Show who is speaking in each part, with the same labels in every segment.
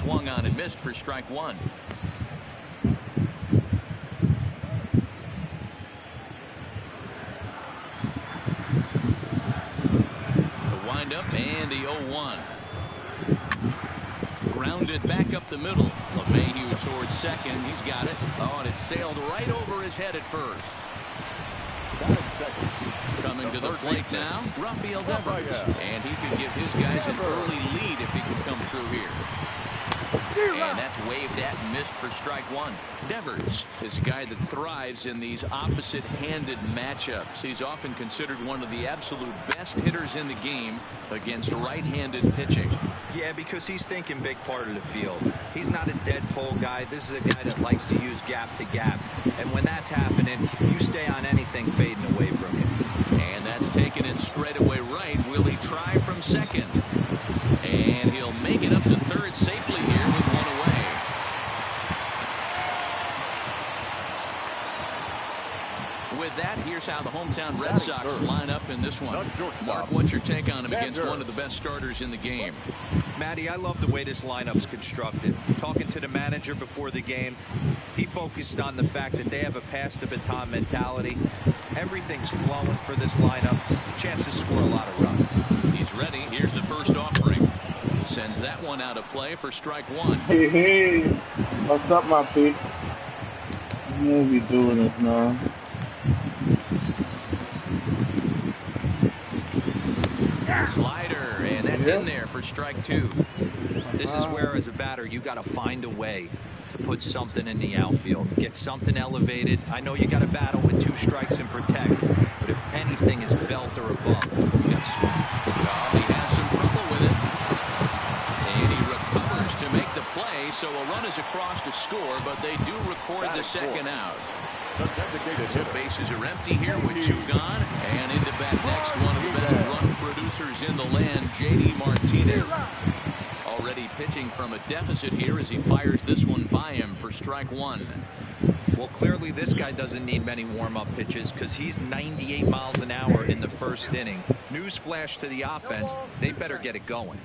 Speaker 1: swung on and missed for strike one. The windup and the 0-1. Grounded back up the middle. LeMahieu towards second. He's got it. Oh, and it sailed right over his head at first. Coming to the plate now, Rafael Devers. And he could give his guys an early lead if he can come through here. And that's waved at and missed for strike one. Devers is a guy that thrives in these opposite-handed matchups. He's often considered one of the absolute best hitters in the game against right-handed pitching.
Speaker 2: Yeah, because he's thinking big part of the field. He's not a dead pull guy. This is a guy that likes to use gap to gap. And when that's happening, you stay on anything fading away from him.
Speaker 1: And that's taken in straightaway right. Will he try from second? And he'll make it up to third safely here with one away. With that, here's how the hometown Red Sox line up in this one. Mark, what's your take on him against one of the best starters in the game?
Speaker 2: Matty, I love the way this lineup's constructed. Talking to the manager before the game, he focused on the fact that they have a pass the baton mentality. Everything's flowing for this lineup. Chance to score a lot of runs.
Speaker 1: He's ready. Here's the first offering. Sends that one out of play for strike one.
Speaker 3: Hey, what's up, my peeps? We'll be doing it now.
Speaker 1: Slider, and that's in there for strike two.
Speaker 2: This is where, as a batter, you got to find a way to put something in the outfield, get something elevated. I know you got to battle with two strikes and protect, but if anything is belt or above, you got to swing.
Speaker 1: Oh, he has some trouble with it, and he recovers to make the play. So a run is across to score, but they do record the second out. So bases are empty here with two gone, and into bat next, one of the best run producers in the land, J.D. Martinez. Already pitching from a deficit here as he fires this one by him for strike one.
Speaker 2: Well, clearly this guy doesn't need many warm-up pitches because he's 98 miles an hour in the first inning. Newsflash to the offense, they better get it going.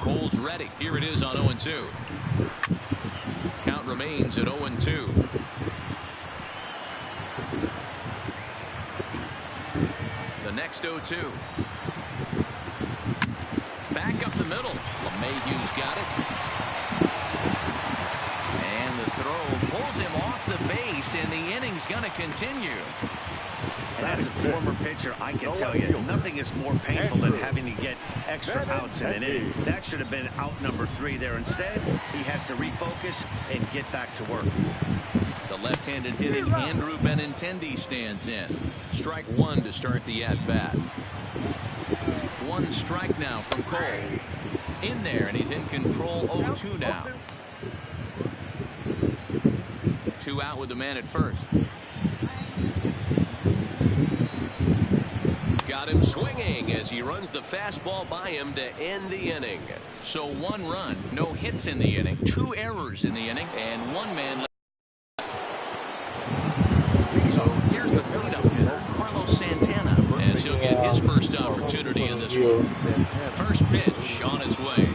Speaker 1: Cole's ready. Here it is on 0-2. Count remains at 0-2. The next 0-2. Back up the middle. LeMahieu's got it. And the throw pulls him off the base, and the inning's going to continue.
Speaker 4: And as a former pitcher, I can tell you, nothing is more painful than having to get extra outs in an inning. That should have been out number 3 there. Instead, he has to refocus and get back to work.
Speaker 1: The left-handed hitting Andrew Benintendi stands in. Strike one to start the at-bat. One strike now from Cole. In there, and he's in control 0-2 now. 2 out with the man at first. Got him swinging as he runs the fastball by him to end the inning. So 1 run, no hits in the inning, 2 errors in the inning, and 1 man left. So here's the cleanup hitter, Carlos Santana, as he'll get his first opportunity in this one. First pitch on its way.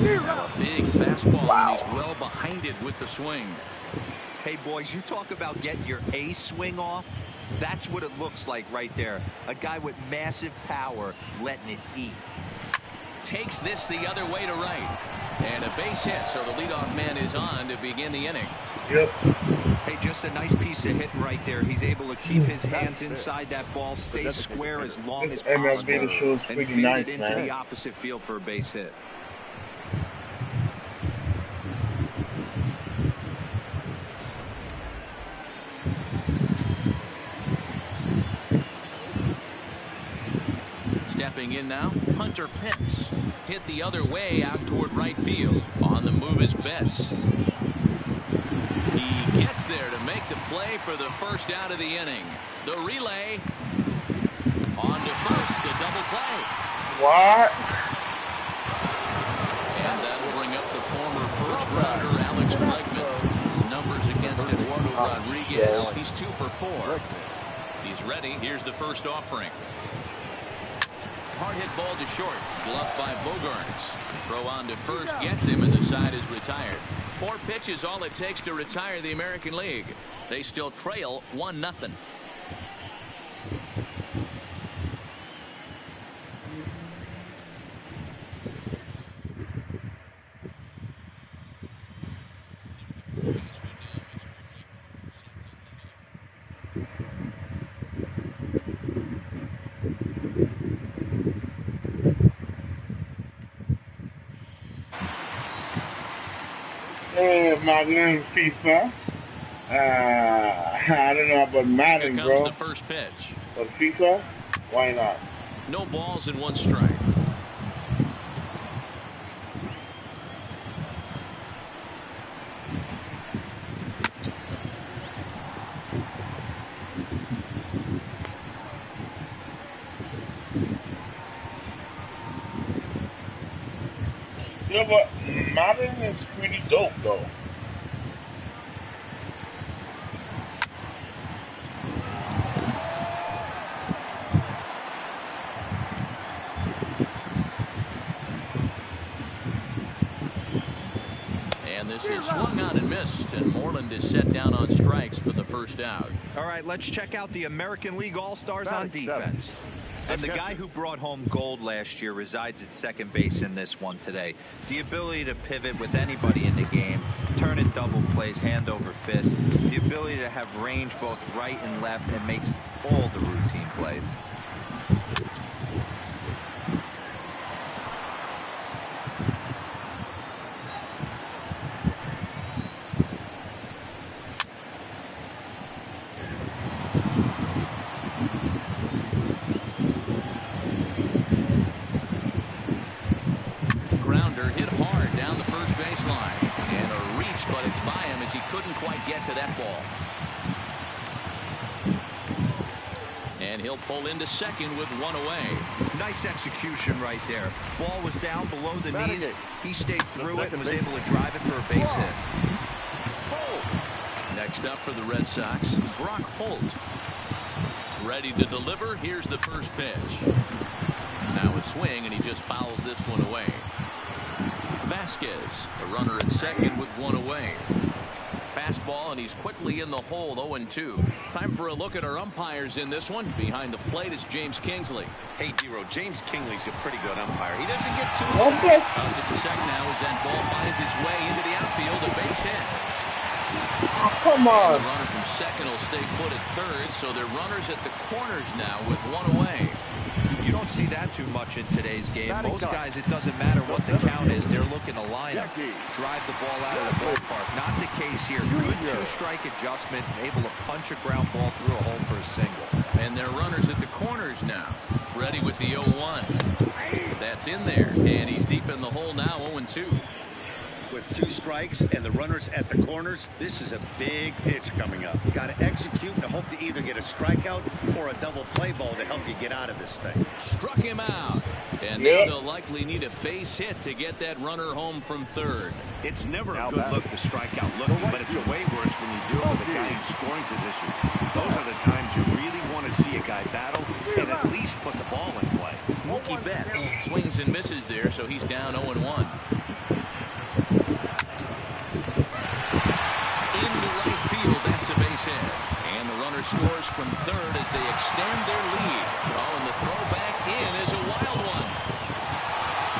Speaker 1: Now a big fastball, and he's well behind it with the swing.
Speaker 2: Hey, boys, you talk about getting your A swing off. That's what it looks like right there. A guy with massive power letting it eat.
Speaker 1: Takes this the other way to right. And a base hit, so the leadoff man is on to begin the inning.
Speaker 3: Yep.
Speaker 2: Hey, just a nice piece of hitting right there. He's able to keep his hands inside that ball, stay square as long as possible, and feed it into the opposite field for a base hit.
Speaker 1: Stepping in now, Hunter Pence. Hit the other way out toward right field. On the move is Betts. He gets there to make the play for the first out of the inning. The relay on to first, a double play.
Speaker 3: What?
Speaker 1: And that'll bring up the former first rounder Alex Bregman. His numbers against Eduardo Rodriguez. He's 2 for 4. He's ready. Here's the first offering. Hard hit ball to short. Bluffed by Bogarts. Throw on to first gets him, and the side is retired. 4 pitches all it takes to retire the American League. They still trail 1-0.
Speaker 3: Hey, my game FIFA. I don't know about Madden,
Speaker 1: Here comes
Speaker 3: bro.
Speaker 1: the first pitch.
Speaker 3: But FIFA, why not?
Speaker 1: No balls and 1 strike.
Speaker 3: You know what? Madden is pretty dope, though.
Speaker 1: And this is swung on and missed, and Moreland is set down on strikes for the first out.
Speaker 2: All right, let's check out the American League All-Stars on defense. And the guy who brought home gold last year resides at second base in this one today. The ability to pivot with anybody in the game, turn in double plays, hand over fist, the ability to have range both right and left, and makes all the routine plays.
Speaker 1: Grounder hit hard down the first baseline, and a reach, but it's by him as he couldn't quite get to that ball. And he'll pull into second with 1 away.
Speaker 2: Nice execution right there. Ball was down below the knees. He stayed through it and was able to drive it for a base hit.
Speaker 1: Next up for the Red Sox, Brock Holt. Ready to deliver. Here's the first pitch. Now a swing, and he just fouls this one away. Vasquez, a runner at second with 1 away. Fastball, and he's quickly in the hole, 0-2. Time for a look at our umpires in this one. Behind the plate is James Kingsley.
Speaker 4: Hey, D-Row, James Kingsley's a pretty good umpire. He doesn't get too
Speaker 3: Okay.
Speaker 1: Just a sec now as that ball finds its way into the outfield, a base hit.
Speaker 3: Oh, come on.
Speaker 1: The runner from second will stay put at third, so they're runners at the corners now with 1 away.
Speaker 2: You don't see that too much in today's game. Most guys, it doesn't matter what the count is. They're looking to line up, drive the ball out of the ballpark. Not the case here. Good 2-strike adjustment, able to punch a ground ball through a hole for a single.
Speaker 1: And they're runners at the corners now. Ready with the 0-1. That's in there, and he's deep in the hole now, 0-2.
Speaker 4: with 2 strikes and the runners at the corners. This is a big pitch coming up. Got to execute and hope to either get a strikeout or a double play ball to help you get out of this thing.
Speaker 1: Struck him out. And now they'll likely need a base hit to get that runner home from third.
Speaker 4: It's never a good look to strike out looking, but it's way worse when you do it with a guy in scoring position. Those are the times you really want to see a guy battle and at least put the ball in play.
Speaker 1: Mookie Betts swings and misses there, so he's down 0-1. Into right field, that's a base hit. And the runner scores from third as they extend their lead. Oh, and the throw back in is a wild one.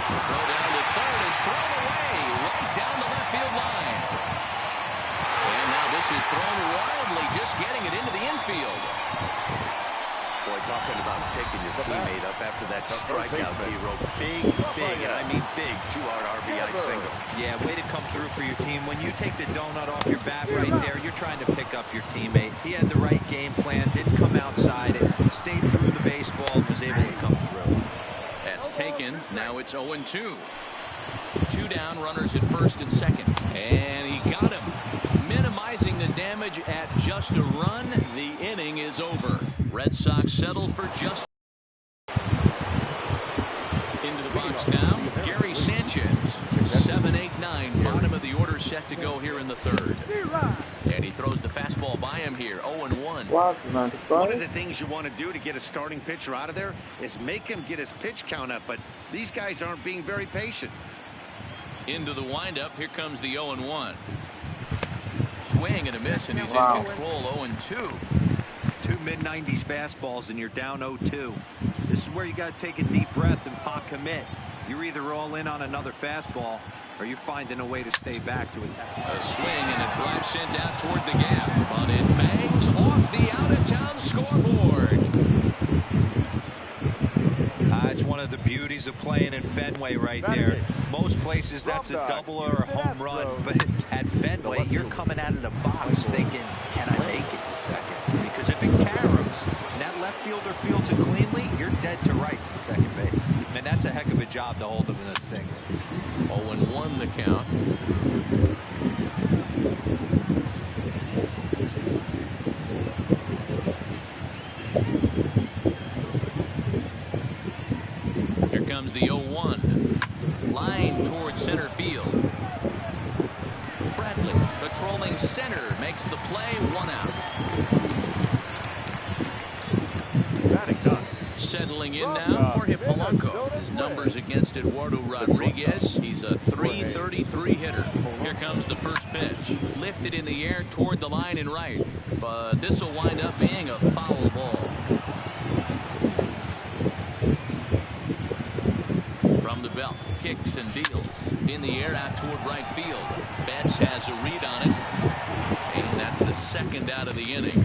Speaker 1: The throw down to third is thrown away right down the left field line. And now this is thrown wildly, just getting it into the infield.
Speaker 4: Boy, talking about picking your teammate up after that strikeout, D-Row. Big, and I mean big, 2-hard RBI single.
Speaker 2: Yeah, way to come through for your team. When you take the donut off your bat right there, you're trying to pick up your teammate. He had the right game plan, didn't come outside it, stayed through the baseball, and was able to come through.
Speaker 1: That's taken. Now it's 0-2. 2 down, runners at first and second. And he got him. Minimizing the damage at just a run. The inning is over. Red Sox settle for just. Into the box now, Gary Sanchez. 7-8 now. 9, bottom of the order set to go here in the third. And he throws the fastball by him here, 0-1.
Speaker 4: One of the things you want to do to get a starting pitcher out of there is make him get his pitch count up, but these guys aren't being very patient.
Speaker 1: Into the windup, here comes the 0-1. Swing and a miss, and he's in control, 0-2.
Speaker 2: Two mid-90s fastballs and you're down 0-2. This is where you got to take a deep breath and pot commit. You're either all in on another fastball or you're finding a way to stay back to it.
Speaker 1: A swing and a drive sent out toward the gap, but it bangs off the out-of-town scoreboard.
Speaker 2: It's one of the beauties of playing in Fenway right there. Most places that's a double or a home run, but at Fenway you're coming out of the box thinking, can I make it to second? Because if it caroms and that left fielder fields it cleanly, you're dead to rights at second base. And that's a heck of a job to hold him in a single.
Speaker 1: 0-1 the count. Here comes the 0-1. Line towards center field. Bradley patrolling center makes the play, 1 out. Settling in now, Jorge Polanco. His numbers against Eduardo Rodriguez. He's a .333 hitter. Here comes the first pitch. Lifted in the air toward the line and right. But this will wind up being a foul ball. From the belt, kicks and deals. In the air out toward right field. Betts has a read on it. And that's the second out of the inning.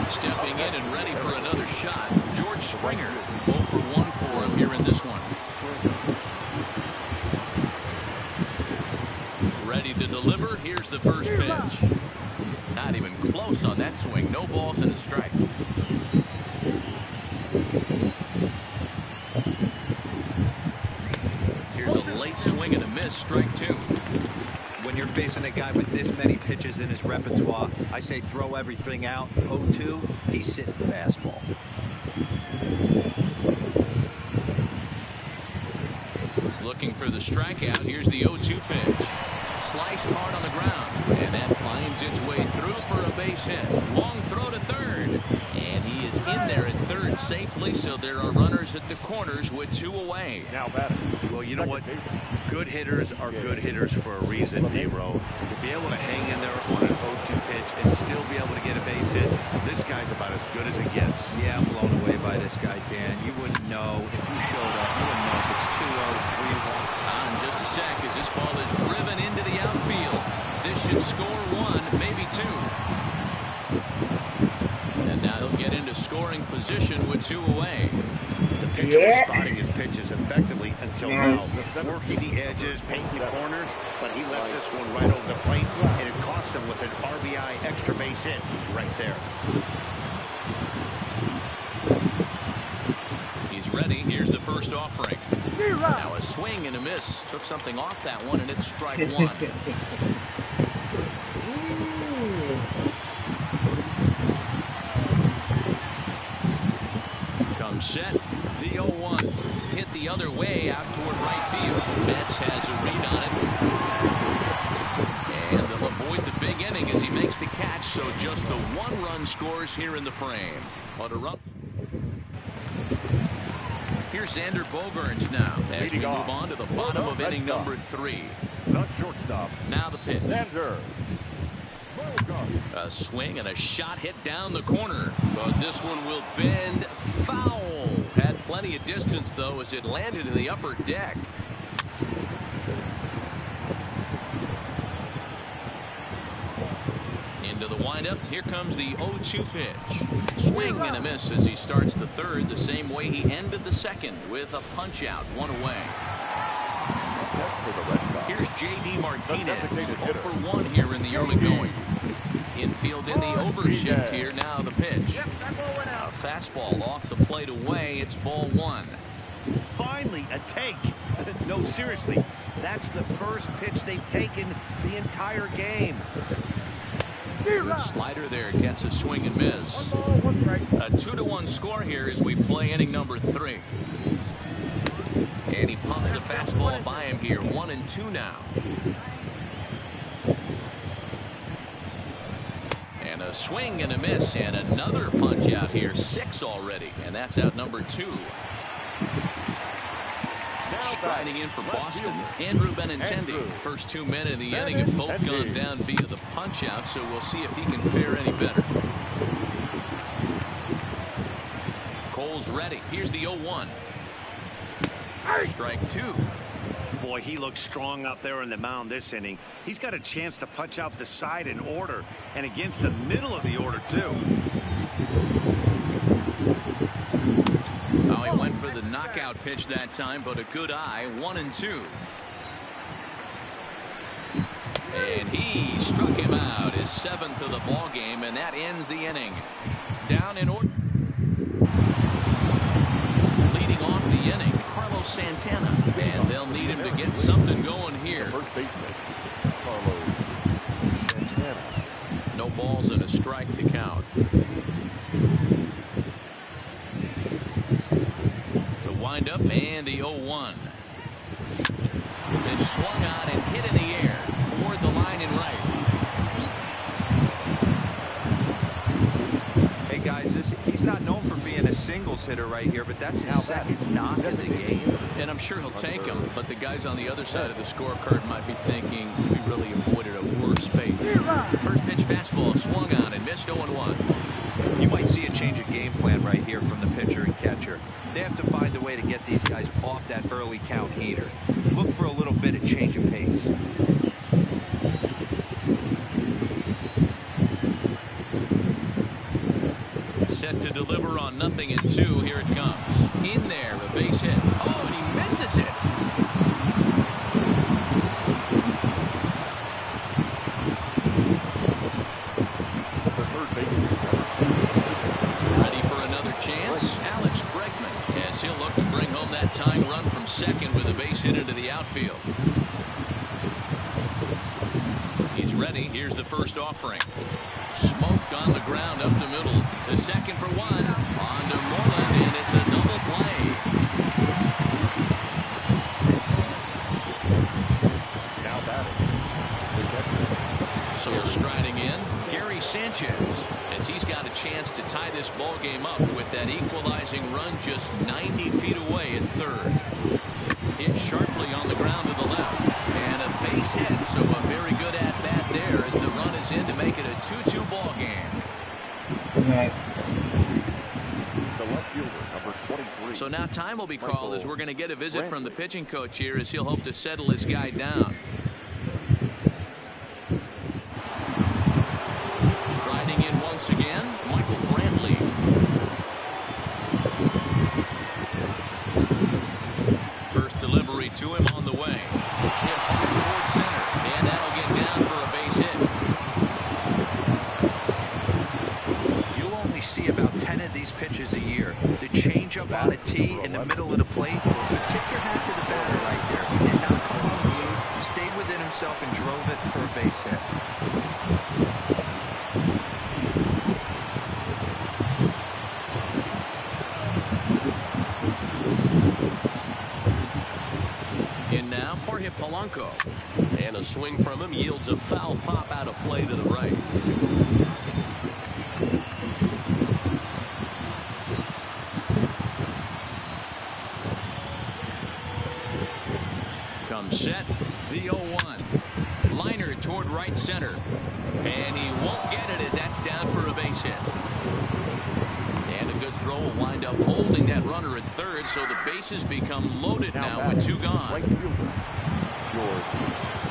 Speaker 1: Stepping in and ready for another shot, George Springer. 0 for 1 for him here in this one. Ready to deliver. Here's the first pitch. Not even close on that swing. No balls and a strike. Here's a late swing and a miss. Strike 2.
Speaker 2: When you're facing a guy with this many pitches in his repertoire, I say throw everything out. 0-2, he's sitting fastball.
Speaker 1: Looking for the strikeout. Here's the 0-2 pitch. Sliced hard on the ground, and that finds its way through for a base hit. Long throw to third, and he is in there at third safely, so there are runners at the corners with 2 away.
Speaker 4: Now batting. Well, you know what? Good hitters are good hitters for a reason, Nero. To be able to hang in there on an 0-2 pitch and still be able to get a base hit, this guy's about as good as it gets.
Speaker 2: Yeah, I'm blown away by this guy, Dan. You wouldn't know if you showed up. You wouldn't know if it's 2-0, 3-1.
Speaker 1: On just a sec as this ball is driven into the outfield. This should score 1, maybe 2. And now he'll get into scoring position with 2 away.
Speaker 4: The pitcher was spotting his pitches effectively until now. Working the edges, painting the corners, but he left this one right over the plate, and it cost him with an RBI extra base hit right there.
Speaker 1: He's ready. Here's the first offering. Now a swing and a miss. Took something off that one, and it's strike 1. Comes set. The 0-1. Hit the other way out toward right field. Betts has a read on it. And they'll avoid the big inning as he makes the catch, so just the 1 run scores here in the frame. On a run. Here's Xander Bogaerts now as we move on to the bottom of inning number 3.
Speaker 5: The shortstop.
Speaker 1: Now the pitch.
Speaker 5: Xander.
Speaker 1: A swing and a shot hit down the corner, but this one will bend foul. Had plenty of distance though as it landed in the upper deck. Into the windup. Here comes the 0-2 pitch. Swing and a miss as he starts the third the same way he ended the second with a punch out, 1 away. Here's J.D. Martinez, 0 for 1 here in the early going. Infield in the overshift here. Now the pitch. A fastball off the plate away. It's ball 1.
Speaker 4: Finally, a take. No, seriously, that's the first pitch they've taken the entire game.
Speaker 1: Good slider there. Gets a swing and miss. A 2-1 score here as we play inning number 3. And he pumps the fastball by him here. 1-2 now. And a swing and a miss, and another punch out here. 6 already, and that's out number 2. Striding in for Boston, Andrew Benintendi. First 2 men in the inning have both gone down via the punch out, so we'll see if he can fare any better. Cole's ready. Here's the 0-1. Strike 2.
Speaker 4: Boy, he looks strong out there in the mound this inning. He's got a chance to punch out the side in order, and against the middle of the order, too.
Speaker 1: Oh, he went for the knockout pitch that time, but a good eye. 1-2. And he struck him out, his 7th of the ball game, and that ends the inning. Down in order. Leading off the inning, Carlos Santana, and they'll need him to get something going here.
Speaker 5: First baseman, Carlos Santana.
Speaker 1: No balls and a strike to count. The windup and the 0-1. It's swung on and hit in the air toward the line and right.
Speaker 2: Hey guys, he's not known for being a singles hitter right here, but that's his second knock of the game.
Speaker 1: And I'm sure he'll take him, but the guys on the other side of the scorecard might be thinking we really avoided a worse fate. First pitch fastball swung on and missed. 0-1.
Speaker 2: You might see a change of game plan right here from the pitcher and catcher. They have to find a way to get these guys off that early count heater. Look for a little bit of change of pace.
Speaker 1: Set to deliver on 0-2. Here it comes. In there, a base hit. Oh, and he misses it. Ready for another chance. Alex Bregman, as he'll look to bring home that tying run from second with a base hit into the outfield. He's ready. Here's the first offering. Smoked on the ground up the middle. The second for 1. On to Moreland, and it's a double play.
Speaker 5: Now batting.
Speaker 1: So striding in, Gary Sanchez, as he's got a chance to tie this ball game up with that equalizing run just 90 feet away at third. Hit sharply on the ground to the left, and a base hit. So a very good at-bat there as the run is in to make it a 2-2 ball game.
Speaker 3: Yeah.
Speaker 5: The left fielder, number 23.
Speaker 1: So now time will be called as we're going to get a visit from the pitching coach here as he'll hope to settle his guy down. Striding in once again, Michael Brantley. First delivery to him on the way. Hit hard towards center, and that'll get down for a base hit.
Speaker 2: You'll only see about 10 of these pitches a year. The changeup on a tee in the middle of the plate. But tip your hat to the batter right there. He did not come unglued. He stayed within himself and drove it for a base hit.
Speaker 1: In now, Jorge Polanco. And a swing from him yields a foul pop out of play to the right. Comes set, the 0-1. Liner toward right center. And he won't get it as that's down for a base hit. And a good throw will wind up holding that runner at third, so the bases become loaded now with 2 gone.
Speaker 5: Right fielder, George.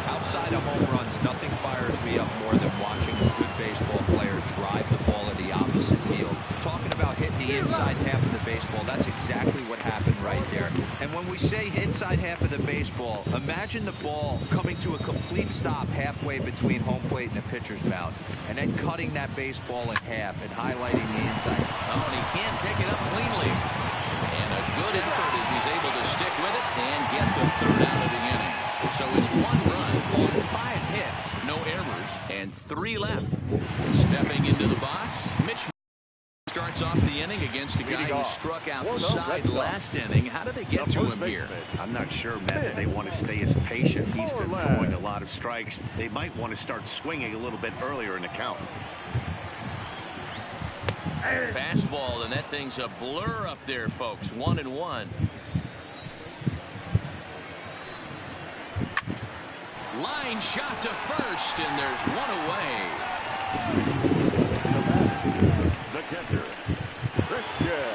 Speaker 2: Outside of home runs, nothing fires me up more than watching a good baseball player drive the ball at the opposite field. Talking about hitting the inside half of the baseball, that's exactly what happened right there. And when we say inside half of the baseball, imagine the ball coming to a complete stop halfway between home plate and the pitcher's mound, and then cutting that baseball in half and highlighting the inside.
Speaker 1: Oh, and he can't pick it up cleanly. And a good effort as he's able to stick with it and get the third out of the inning. So it's 1 run on 5 hits, no errors, and 3 left. Stepping into the box, Mitch starts off the inning against against a guy who struck out the side last inning. How did they get to him here?
Speaker 4: I'm not sure, Matt, that they want to stay as patient. He's been throwing a lot of strikes. They might want to start swinging a little bit earlier in the count.
Speaker 1: Fastball, and that thing's a blur up there, folks. 1-1. Line shot to first, and there's one away.
Speaker 5: The catcher, Christian.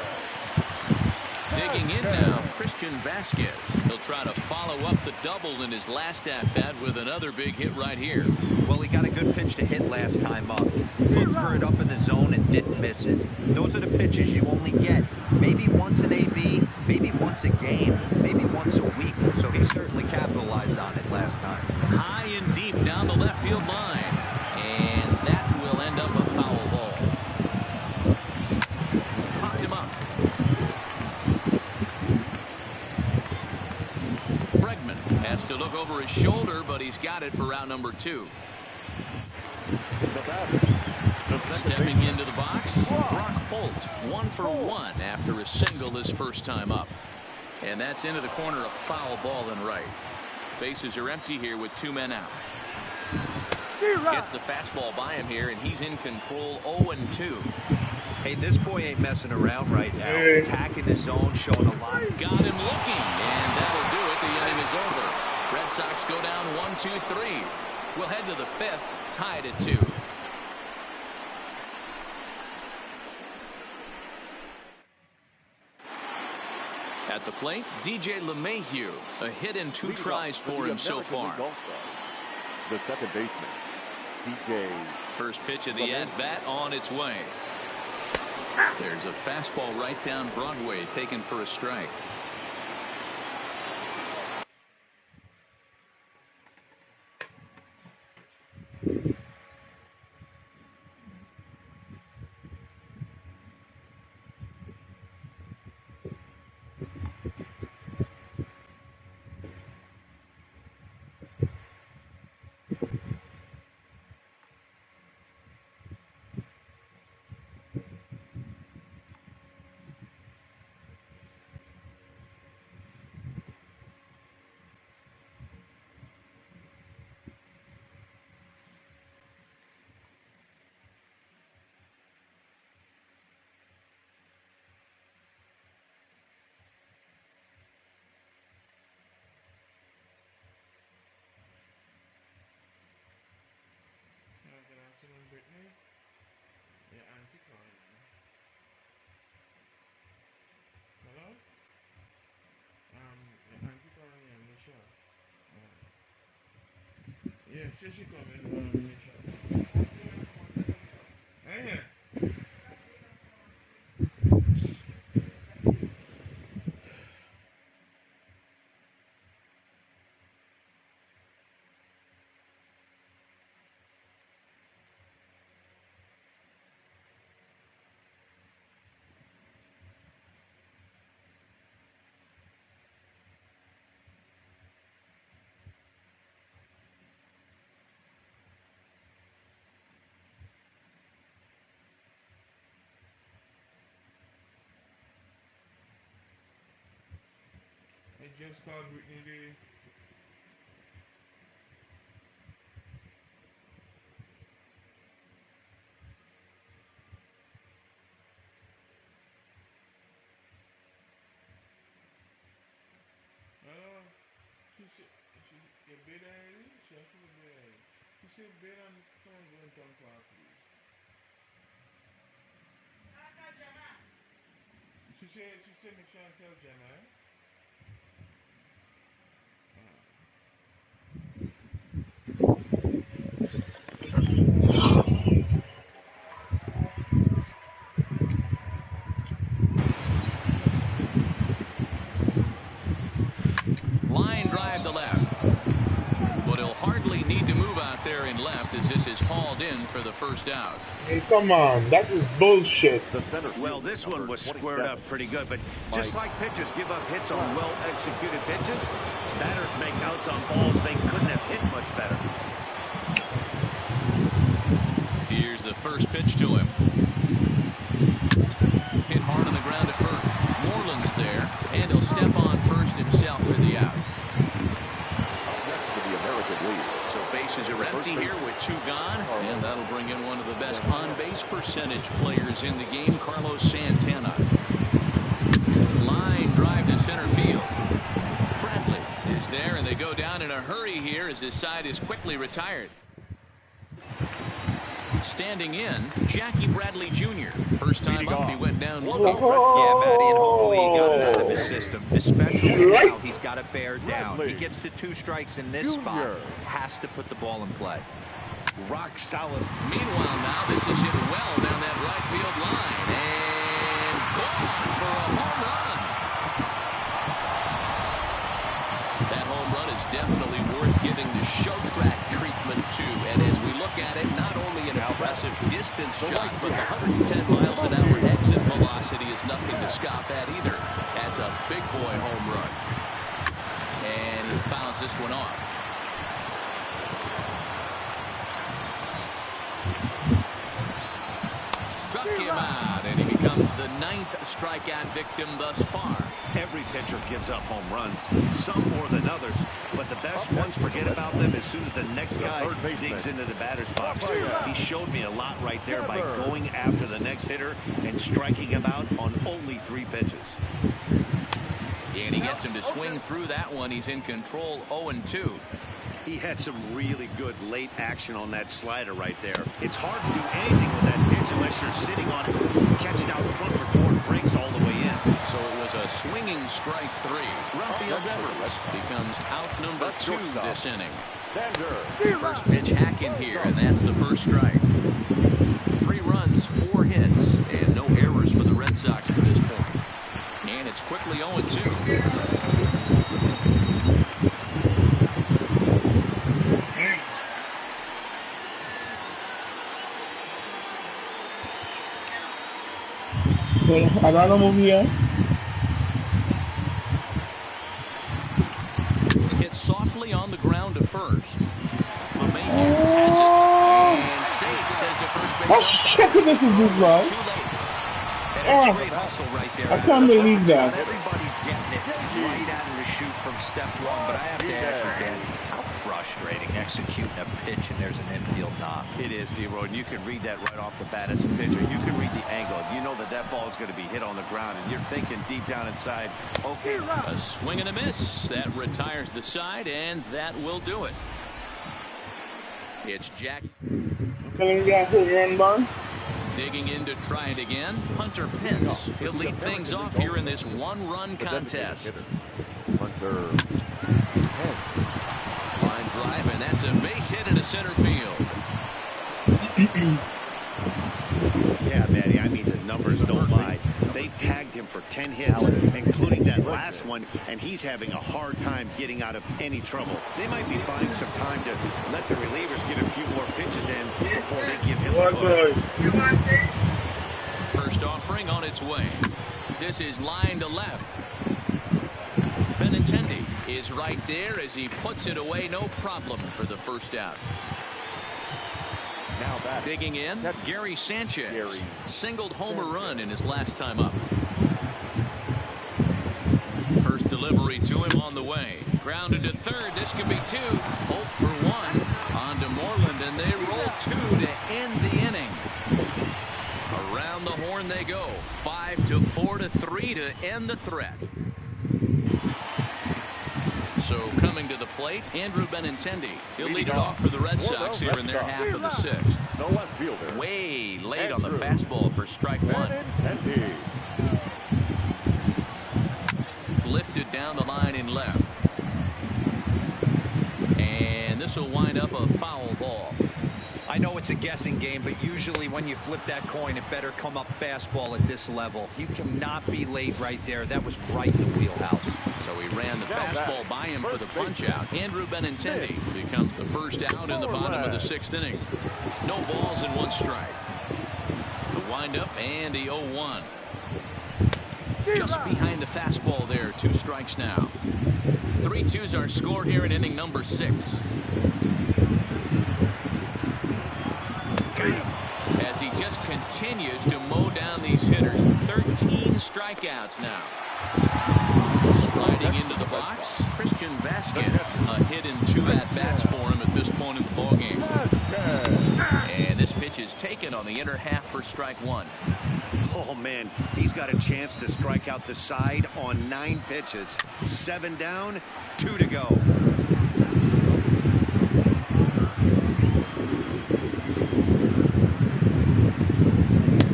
Speaker 1: Digging in now, Christian Vasquez. He'll try to follow up the double in his last at-bat with another big hit right here.
Speaker 2: Well, he got a good pitch to hit last time up. Looked for it up in the zone and didn't miss it. Those are the pitches you only get. Maybe once an AB, maybe once a game, maybe once a week. So he certainly capitalized on it last time.
Speaker 1: High and deep down the left field line. And that will end up a foul ball. Popped him up. Bregman has to look over his shoulder, but he's got it for round number 2. Stepping into the box, Brock Holt, 1 for 1 after a single his first time up. And that's into the corner, a foul ball and right. Bases are empty here with 2 men out. Gets the fastball by him here, and he's in control. 0-2.
Speaker 2: Hey, this boy ain't messing around right now. Attacking the zone, showing a lot.
Speaker 1: Got him looking, and that'll do it. The inning is over. Red Sox go down 1-2-3. We'll head to the 5th, tied at 2. At the plate, DJ LeMahieu. A hit in 2 tries for him so far.
Speaker 5: The second baseman, DJ.
Speaker 1: First pitch of the at-bat on its way. There's a fastball right down Broadway, taken for a strike.
Speaker 3: Brittany, your auntie calling me. Hello? Your auntie calling you, Misha. Yeah, she coming, Misha. Hey. I just called Whitney Day. She bid already? She actually bid already. She said bid on the phone going to call, please. She said make sure I tell Jenna.
Speaker 1: Line drive to left. But he'll hardly need to move out there in left as this is hauled in for the first out.
Speaker 3: Hey, come on. That is bullshit.
Speaker 4: Well, this one was squared up pretty good, but just like pitchers give up hits on well-executed pitches, batters make outs on balls they couldn't have hit much better.
Speaker 1: Here's the first pitch to him. Hit hard on the ground. base percentage players in the game. Carlos Santana. Line drive to center field. Bradley is there, and they go down in a hurry here as his side is quickly retired. Standing in, Jackie Bradley Jr. First time up, he went down looking.
Speaker 2: Yeah, Matty, and hopefully he got it out of his system, especially now he's got to bear down. He gets the 2 strikes in this spot, has to put the ball in play.
Speaker 4: Rock solid.
Speaker 1: Meanwhile, now this is hit well down that right field line, and gone for a home run. That home run is definitely worth giving the show track treatment to, and as we look at it, not only an impressive distance shot, but the 110 miles an hour exit velocity is nothing to scoff at either. That's a big boy home run, and he fouls this one off. Struck him out, and he becomes the 9th strikeout victim thus far.
Speaker 4: Every pitcher gives up home runs, some more than others, but the best ones forget about them as soon as the next guy digs into the batter's box. He showed me a lot right there by going after the next hitter and striking him out on only 3 pitches.
Speaker 1: And he gets him to swing through that one. He's in control, 0-2.
Speaker 4: He had some really good late action on that slider right there. It's hard to do anything with that pitch unless you're sitting on it, catching out front before it breaks all the way in.
Speaker 1: So it was a swinging strike 3. Rafael Devers becomes out number 2 this inning. First pitch hack in here, and that's the first strike. 3 runs, 4 hits, and no errors for the Red Sox to this point. And it's quickly 0-2.
Speaker 3: Agarra movie.
Speaker 1: Hit softly on the ground to first. LeMahieu has it and safe as a first base.
Speaker 3: Oh shit! This is this one.
Speaker 1: Too late.
Speaker 2: And it's a great hustle right there.
Speaker 3: I can't believe that.
Speaker 2: Everybody's getting it right out of the chute from step 1, but I have to ask you, Dan, how frustrating executing a pitch and there's an infield knock.
Speaker 4: It is, D-Roy, and you can read that right off the bat as a pitcher. You can read the angle. You know that ball is going to be hit on the ground, and you're thinking deep down inside, okay.
Speaker 1: A swing and a miss. That retires the side, and that will do it. It's Jack. Digging in to try it again. Hunter Pence. He'll lead things off here in this 1-run contest.
Speaker 5: Hunter.
Speaker 1: Line drive, and that's a base hit into center field.
Speaker 4: Yeah, Matty, I mean, the numbers don't lie. They've tagged him for 10 hits, including that last one, and he's having a hard time getting out of any trouble. They might be buying some time to let the relievers get a few more pitches in before they give him the hook.
Speaker 1: First offering on its way. This is line to left. Benintendi is right there as he puts it away, no problem for the first out.
Speaker 5: Now back.
Speaker 1: Digging in, Gary Sanchez singled homer run in his last time up. First delivery to him on the way. Grounded to third. This could be 2. Hope for 1 on to Moreland, and they roll 2 to end the inning. Around the horn they go. 5 to 4 to 3 to end the threat. So coming to the plate, Andrew Benintendi. He'll lead it off for the Red Sox here in their half of the 6th.
Speaker 5: No left fielder.
Speaker 1: Way late on the fastball for strike 1. Lifted down the line in left. And this will wind up a foul ball.
Speaker 2: I know it's a guessing game, but usually when you flip that coin, it better come up fastball at this level. You cannot be late right there. That was right in the wheelhouse.
Speaker 1: So he ran the fastball by him for the punch out. Andrew Benintendi becomes the first out in the bottom of the 6th inning. No balls and 1 strike. The windup and the 0-1. Just behind the fastball there. 2 strikes now. 3-2's our score here in inning number 6. As he just continues to mow down these hitters. 13 strikeouts now. Sliding into the box, Christian Vasquez. A hit in 2 at-bats for him at this point in the ballgame. And this pitch is taken on the inner half for strike one.
Speaker 4: Oh, man, he's got a chance to strike out the side on 9 pitches. 7 down, 2 to go.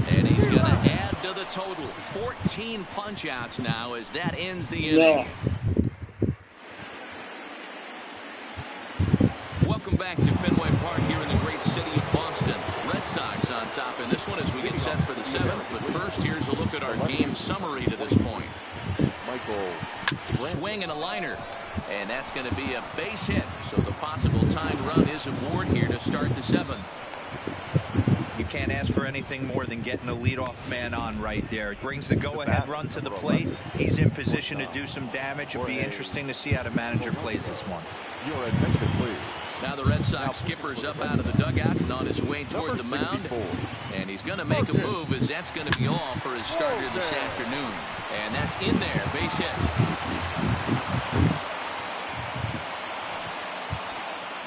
Speaker 1: And he's going to add to the total. 14 punch-outs now as that ends the inning.
Speaker 3: Yeah.
Speaker 1: Welcome back to Fenway Park here in the great city of Boston. Red Sox on top in this one as we get set for the 7th. But first, here's a look at our game summary to this point. Swing and a liner. And that's going to be a base hit. So the possible tying run is aboard here to start the 7th.
Speaker 2: You can't ask for anything more than getting a leadoff man on right there. It brings the go-ahead run to the plate. He's in position to do some damage. It'll be interesting to see how the manager plays this one.
Speaker 5: Your attention, please.
Speaker 1: Now the Red Sox skipper's up out of the dugout and on his way toward the mound. And he's going to make a move as that's going to be all for his starter this afternoon. And that's in there, base hit.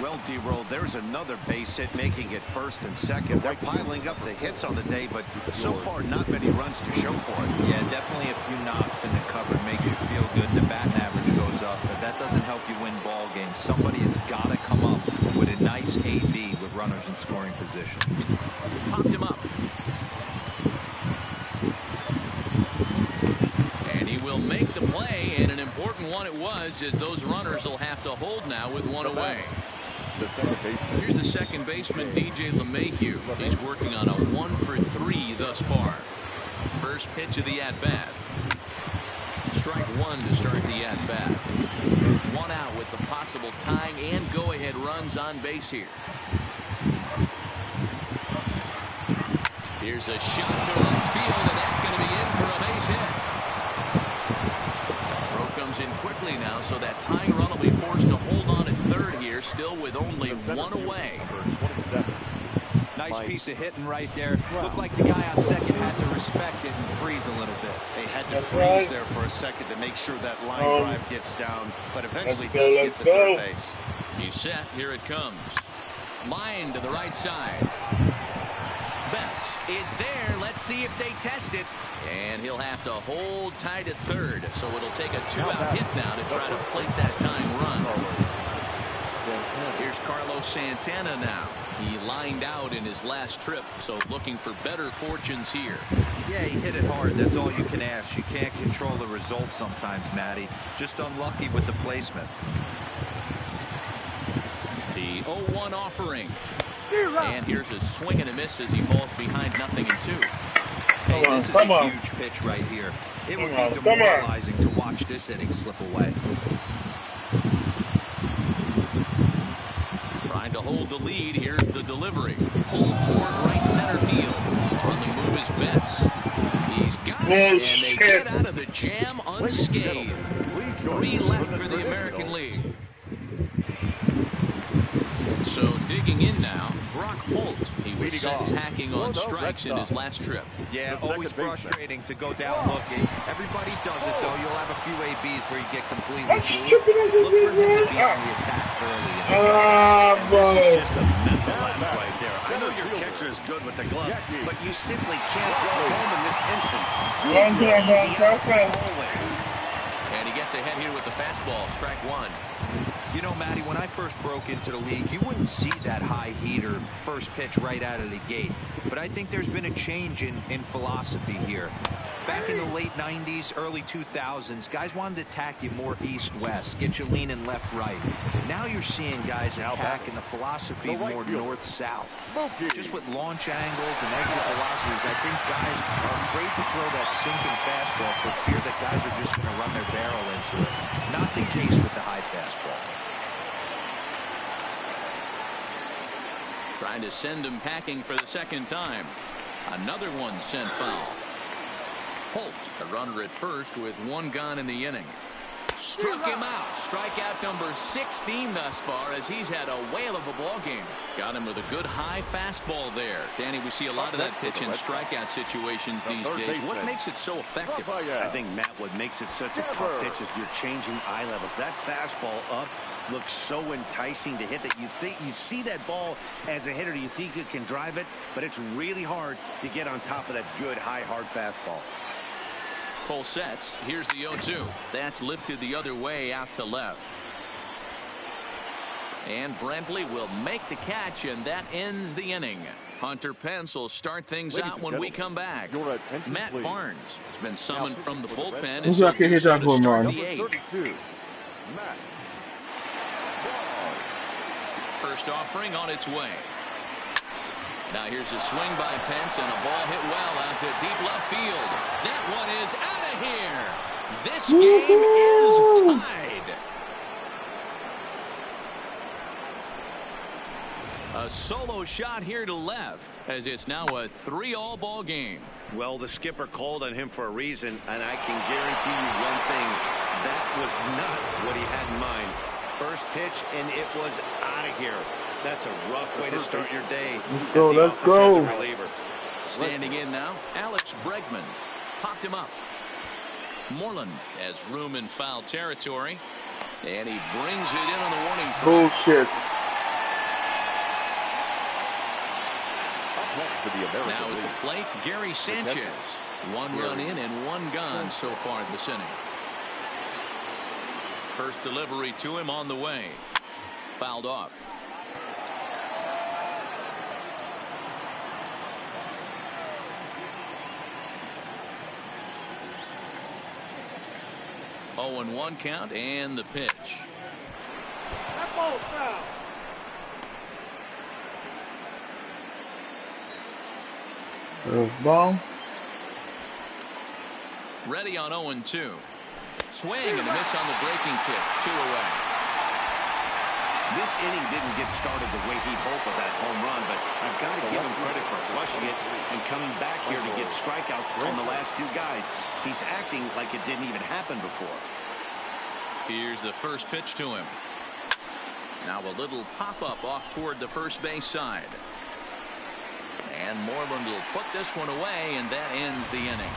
Speaker 4: Well, D-Roll, there's another base hit, making it first and second. They're piling up the hits on the day, but so far not many runs to show for it.
Speaker 2: Yeah, definitely a few knocks in the cover makes you feel good. The batting average goes up, but that doesn't help you win ball games. Somebody has got to come up with a nice AB with runners in scoring position.
Speaker 1: Popped him up. And he will make the play, and an important one it was, as those runners will have to hold now with one away. Here's the second baseman, DJ LeMahieu. He's working on a 1-for-3 thus far. First pitch of the at-bat. Strike one to start the at-bat. One out with the possible tying and go-ahead runs on base here. Here's a shot to right field, and that's going to be in for a base hit. Throw comes in quickly now, so that tying run will be forced to hold on at third here, still with only one away.
Speaker 2: Nice piece of hitting right there. Looked like the guy on second had to respect it and freeze a little bit.
Speaker 4: They had to freeze there for a second to make sure that line drive gets down, but eventually does get the third base.
Speaker 1: He's set. Here it comes. Line to the right side. Betts is there. Let's see if they test it. And he'll have to hold tight at third. So it'll take a 2-out hit now to try to plate that tying run. Here's Carlos Santana now. He lined out in his last trip, so looking for better fortunes here.
Speaker 2: Yeah, he hit it hard. That's all you can ask. You can't control the result sometimes, Matty. Just unlucky with the placement.
Speaker 1: The 0-1 offering. And here's a swing and a miss as he falls behind 0-2.
Speaker 2: Hey, this is a huge pitch right here. It would be demoralizing to watch this inning slip away.
Speaker 1: Trying to hold the lead. Here's the delivery. Pulled toward right center field. On the move is Betts. He's got it, and they get out of the jam unscathed. 3 left for the American League. So digging in now, Brock Holt. He was sent packing on strikes in his last trip.
Speaker 2: Yeah, always frustrating to go down looking. Everybody does it, though. You'll have a few ABs where you get completely fooled. Look for him to be on the attack early.
Speaker 4: This is just a mental act right there. I know your catcher is good with the glove, but you simply can't go home in this instant.
Speaker 1: And he gets ahead here with the fastball. Strike one.
Speaker 2: You know, Matty, when I first broke into the league, you wouldn't see that high heater first pitch right out of the gate. But I think there's been a change in philosophy here. Back in the late 90s, early 2000s, guys wanted to attack you more east-west, get you leaning left-right. Now you're seeing guys attacking the philosophy more north-south. Just with launch angles and exit velocities, I think guys are afraid to throw that sinking fastball for fear that guys are just going to run their barrel into it. Not the case with the high fastball.
Speaker 1: Trying to send him packing for the second time. Another one sent foul. Holt, a runner at first with 1 gone in the inning. Struck him out. Strikeout number 16 thus far, as he's had a whale of a ball game. Got him with a good high fastball there. Danny, we see a lot of that pitch in strikeout situations these days. What makes it so effective?
Speaker 4: I think, Matt, what makes it such a tough pitch is you're changing eye levels. That fastball up looks so enticing to hit that you see that ball as a hitter, you think you can drive it, but it's really hard to get on top of that good high hard fastball.
Speaker 1: Full sets. Here's the 0-2. That's lifted the other way out to left. And Brentley will make the catch, and that ends the inning. Hunter Pence will start things out when we come back. Matt Barnes has been summoned from the bullpen.
Speaker 3: Who's that kid hit that for, man?
Speaker 1: First offering on its way. Now here's a swing by Pence, and a ball hit well out to deep left field. That one is out of here. This game is tied. A solo shot here to left, as it's now a 3-all ball game.
Speaker 4: Well, the skipper called on him for a reason, and I can guarantee you one thing. That was not what he had in mind. First pitch, and it was out of here. That's a rough way to start your day.
Speaker 3: Let's go, let's go.
Speaker 1: Standing in now, Alex Bregman. Popped him up. Moreland has room in foul territory. And he brings it in on the warning track.
Speaker 3: Bullshit.
Speaker 1: Now at the plate, Gary Sanchez. 1 run in and 1 gone so far this inning. First delivery to him on the way. Fouled off. Oh, and 1 count, and the pitch.
Speaker 6: That ball's foul.
Speaker 3: Ball.
Speaker 1: Ready on 0-2. Swing and a miss on the breaking pitch. 2 away.
Speaker 4: This inning didn't get started the way he hoped with that home run, but I've got to give him credit for flushing it and coming back here to get strikeouts from the last 2 guys. He's acting like it didn't even happen before.
Speaker 1: Here's the first pitch to him. Now a little pop-up off toward the first base side. And Moreland will put this one away, and that ends the inning.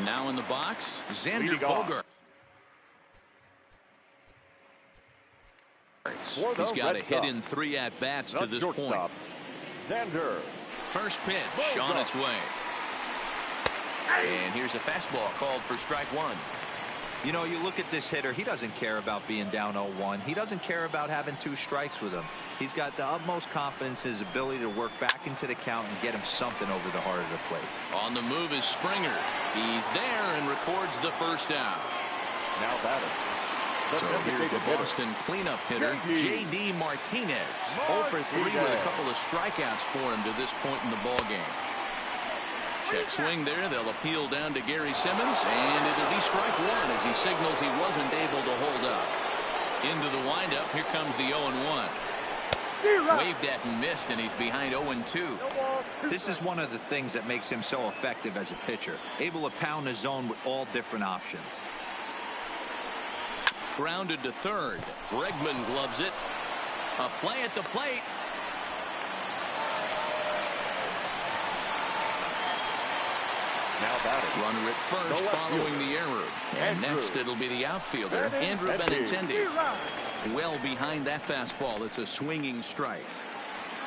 Speaker 1: Now in the box, Xander Bogaerts. He's got a hit in 3 at-bats to this point.
Speaker 5: Xander.
Speaker 1: First pitch on its way. And here's a fastball called for strike 1.
Speaker 2: You know, you look at this hitter, he doesn't care about being down 0-1. He doesn't care about having 2 strikes with him. He's got the utmost confidence in his ability to work back into the count and get him something over the heart of the plate.
Speaker 1: On the move is Springer. He's there and records the first out.
Speaker 5: Now batter.
Speaker 1: So here's the Boston cleanup hitter, J.D. Martinez. 0 for 3 with a couple of strikeouts for him to this point in the ballgame. Check swing there. They'll appeal down to Gary Simmons, and it'll be strike 1 as he signals he wasn't able to hold up. Into the windup. Here comes the 0-1. Waved at and missed, and he's behind 0-2.
Speaker 2: This is one of the things that makes him so effective as a pitcher, able to pound the zone with all different options.
Speaker 1: Grounded to third. Bregman gloves it. A play at the plate.
Speaker 5: Now batting.
Speaker 1: Runner at first following the error. And next it'll be the outfielder, Andrew Benintendi. Well behind that fastball. It's a swinging strike.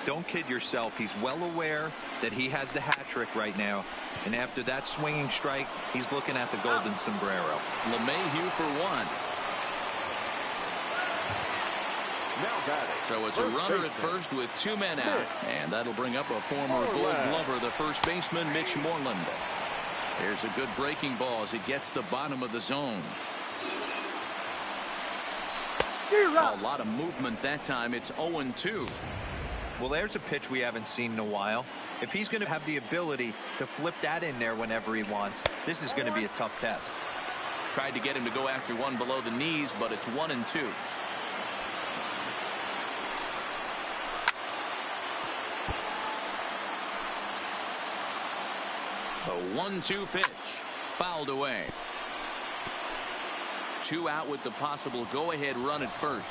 Speaker 2: Don't kid yourself. He's well aware that he has the hat trick right now. And after that swinging strike, he's looking at the golden sombrero.
Speaker 1: LeMahieu for 1. So it's a runner at first with 2 men out. And that'll bring up a former Gold Glover, the first baseman, Mitch Moreland. There's a good breaking ball as it gets the bottom of the zone. A lot of movement that time. It's 0-2.
Speaker 2: Well, there's a pitch we haven't seen in a while. If he's going to have the ability to flip that in there whenever he wants, this is going to be a tough test.
Speaker 1: Tried to get him to go after one below the knees, but it's 1-2. A 1-2 pitch. Fouled away. 2 out with the possible go-ahead run at first.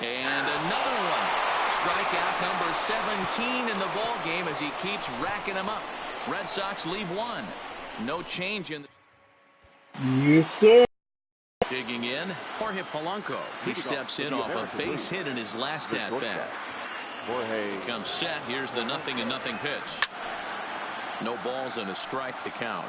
Speaker 1: And another one. Strikeout number 17 in the ball game as he keeps racking them up. Red Sox leave 1. No change in.
Speaker 3: Yes, sir.
Speaker 1: Digging in, Jorge Polanco. He steps in off a base hit in his last at-bat. Comes set. Here's the 0-0 pitch. No balls and a strike to count.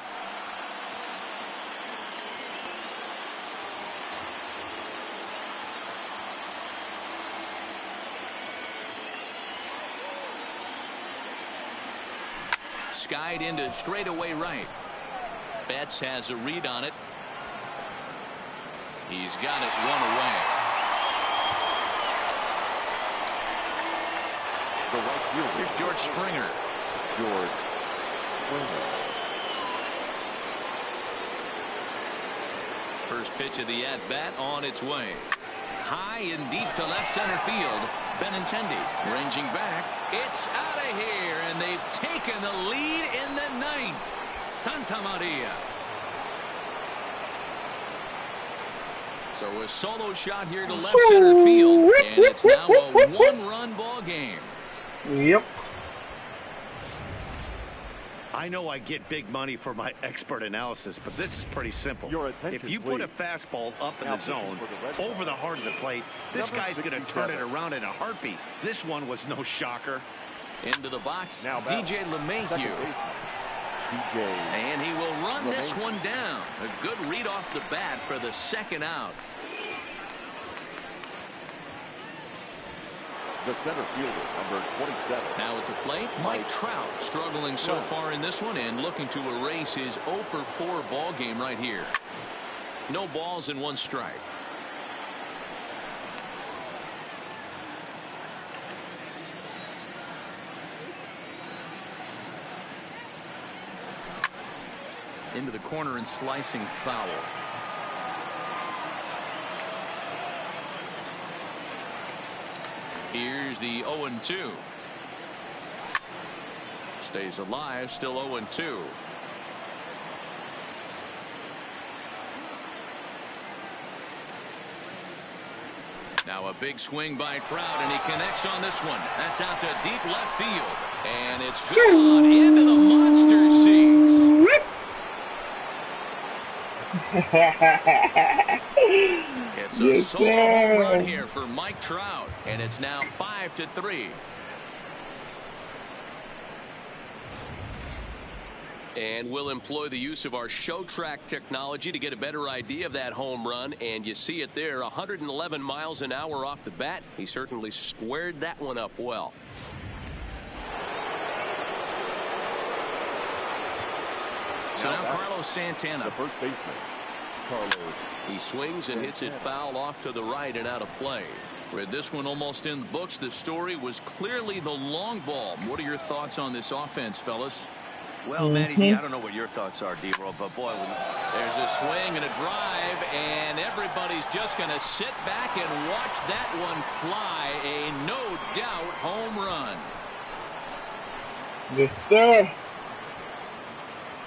Speaker 1: Skied into straightaway right. Betts has a read on it. He's got it 1 away.
Speaker 5: The right fielder.
Speaker 1: Here's George Springer.
Speaker 5: George Springer.
Speaker 1: First pitch of the at-bat on its way. High and deep to left center field. Benintendi ranging back. It's out of here, and they've taken the lead in the 9th. Santa Maria. So a solo shot here to left center field, and it's now a 1-run ball game.
Speaker 3: Yep.
Speaker 4: I know I get big money for my expert analysis, but this is pretty simple. If you put a fastball up in the zone, over the heart of the plate, this guy's going to turn it around in a heartbeat. This one was no shocker.
Speaker 1: Into the box, DJ LeMahieu. And he will run this one down. A good read off the bat for the 2nd out.
Speaker 5: The center fielder, number 27.
Speaker 1: Now at the plate, Mike Trout struggling so far in this one and looking to erase his 0 for 4 ball game right here. No balls and 1 strike. Into the corner and slicing foul. Here's the 0-2. Stays alive, still 0-2. Now a big swing by Trout, and he connects on this one. That's out to deep left field. And it's gone into the monster seats. It's a solo home run here for Mike Trout, and it's now 5-3. And we'll employ the use of our show track technology to get a better idea of that home run. And you see it there, 111 miles an hour off the bat. He certainly squared that one up well. So now Carlos Santana,
Speaker 5: the first baseman. Carlos.
Speaker 1: He swings and hits it foul off to the right and out of play. With this one almost in the books, the story was clearly the long ball. What are your thoughts on this offense, fellas?
Speaker 4: Well, Manny, I don't know what your thoughts are, D-Roll, but boy,
Speaker 1: there's a swing and a drive, and everybody's just going to sit back and watch that one fly. A no-doubt home run.
Speaker 3: Yes, sir.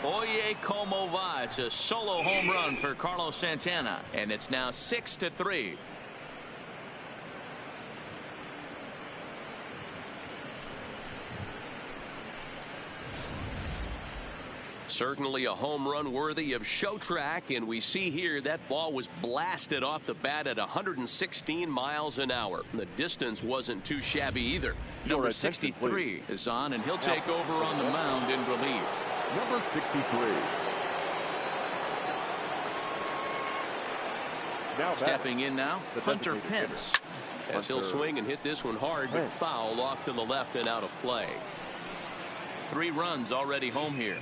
Speaker 1: Oye, como va. It's a solo home run for Carlos Santana, and it's now 6-3. Certainly a home run worthy of show track, and we see here that ball was blasted off the bat at 116 miles an hour. The distance wasn't too shabby either. Number 63 is on, and he'll take over on the mound in relief.
Speaker 5: Number 63.
Speaker 1: Stepping in now, Hunter Pence. As he'll swing and hit this one hard, but foul off to the left and out of play. 3 runs already home here.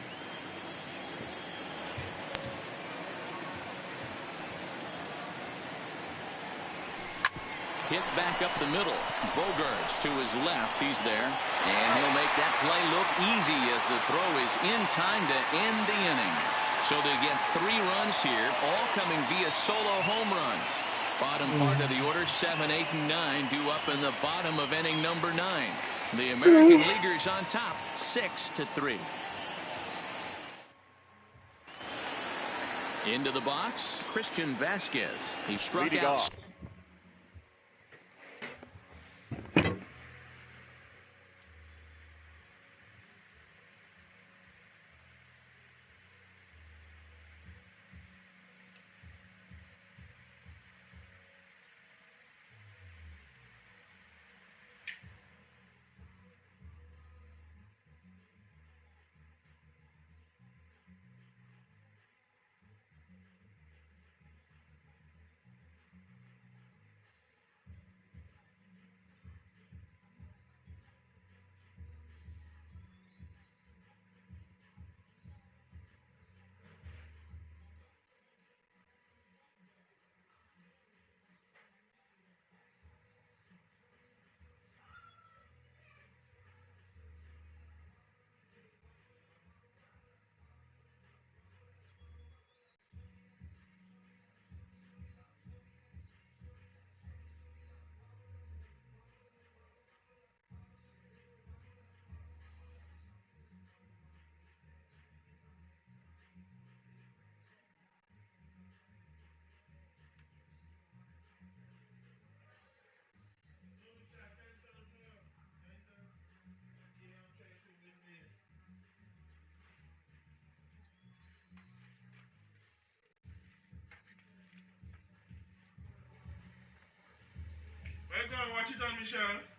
Speaker 1: Hit back up the middle. Bogarts to his left. He's there. And he'll make that play look easy as the throw is in time to end the inning. So they get 3 runs here, all coming via solo home runs. Bottom part of the order, 7, 8, and 9 due up in the bottom of inning number 9. The American Leaguers on top, 6-3. Into the box, Christian Vasquez. He struck
Speaker 5: Leading
Speaker 1: out.
Speaker 5: off.
Speaker 7: Where you going? What you done, Michelle?